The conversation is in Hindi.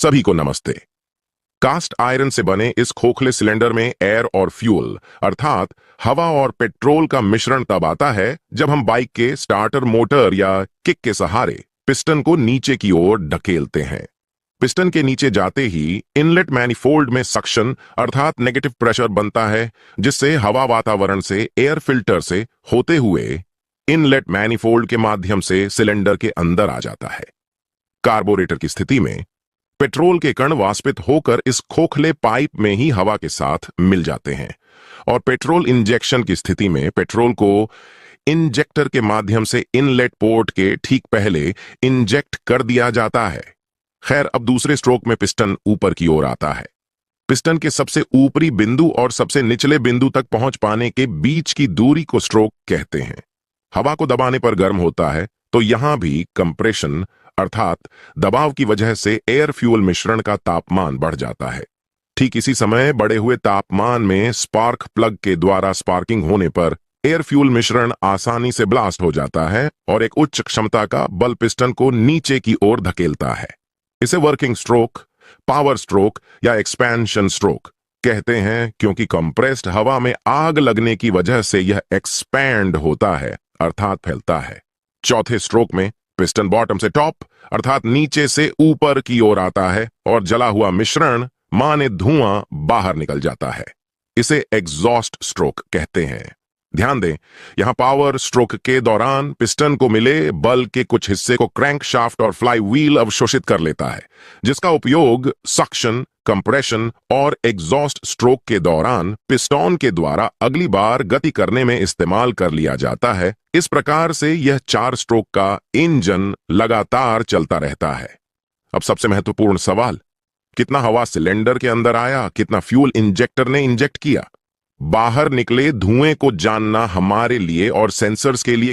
सभी को नमस्ते। कास्ट आयरन से बने इस खोखले सिलेंडर में एयर और फ्यूल अर्थात हवा और पेट्रोल का मिश्रण तब आता है जब हम बाइक के स्टार्टर मोटर या किक के सहारे पिस्टन को नीचे की ओर ढकेलते हैं। पिस्टन के नीचे जाते ही इनलेट मैनिफोल्ड में सक्शन अर्थात नेगेटिव प्रेशर बनता है, जिससे हवा वातावरण से एयर फिल्टर से होते हुए इनलेट मैनिफोल्ड के माध्यम से सिलेंडर के अंदर आ जाता है। कार्बोरेटर की स्थिति में पेट्रोल के कण वाष्पित होकर इस खोखले पाइप में ही हवा के साथ मिल जाते हैं और पेट्रोल इंजेक्शन की स्थिति में पेट्रोल को इंजेक्टर के माध्यम से इनलेट पोर्ट के ठीक पहले इंजेक्ट कर दिया जाता है। खैर, अब दूसरे स्ट्रोक में पिस्टन ऊपर की ओर आता है। पिस्टन के सबसे ऊपरी बिंदु और सबसे निचले बिंदु तक पहुंच पाने के बीच की दूरी को स्ट्रोक कहते हैं। हवा को दबाने पर गर्म होता है, तो यहां भी कंप्रेशन अर्थात दबाव की वजह से एयर फ्यूल मिश्रण का तापमान बढ़ जाता है। ठीक इसी समय बढ़े हुए तापमान में स्पार्क प्लग के द्वारा स्पार्किंग होने पर एयर फ्यूल मिश्रण आसानी से ब्लास्ट हो जाता है और एक उच्च क्षमता का बल पिस्टन को नीचे की ओर धकेलता है। इसे वर्किंग स्ट्रोक, पावर स्ट्रोक या एक्सपेंशन स्ट्रोक कहते हैं, क्योंकि कंप्रेस्ड हवा में आग लगने की वजह से यह एक्सपैंड होता है अर्थात फैलता है। चौथे स्ट्रोक में पिस्टन बॉटम से टॉप अर्थात नीचे से ऊपर की ओर आता है और जला हुआ मिश्रण माने धुआं बाहर निकल जाता है। इसे एग्जॉस्ट स्ट्रोक कहते हैं। ध्यान दें, यहां पावर स्ट्रोक के दौरान पिस्टन को मिले बल के कुछ हिस्से को क्रैंक शाफ्ट और फ्लाई व्हील अवशोषित कर लेता है, जिसका उपयोग सक्शन, कंप्रेशन और एग्जॉस्ट स्ट्रोक के दौरान पिस्टन के द्वारा अगली बार गति करने में इस्तेमाल कर लिया जाता है। इस प्रकार से यह 4 स्ट्रोक का इंजन लगातार चलता रहता है। अब सबसे महत्वपूर्ण सवाल, कितना हवा सिलेंडर के अंदर आया, कितना फ्यूल इंजेक्टर ने इंजेक्ट किया? बाहर निकले धुएं को जानना हमारे लिए और सेंसर्स के लिए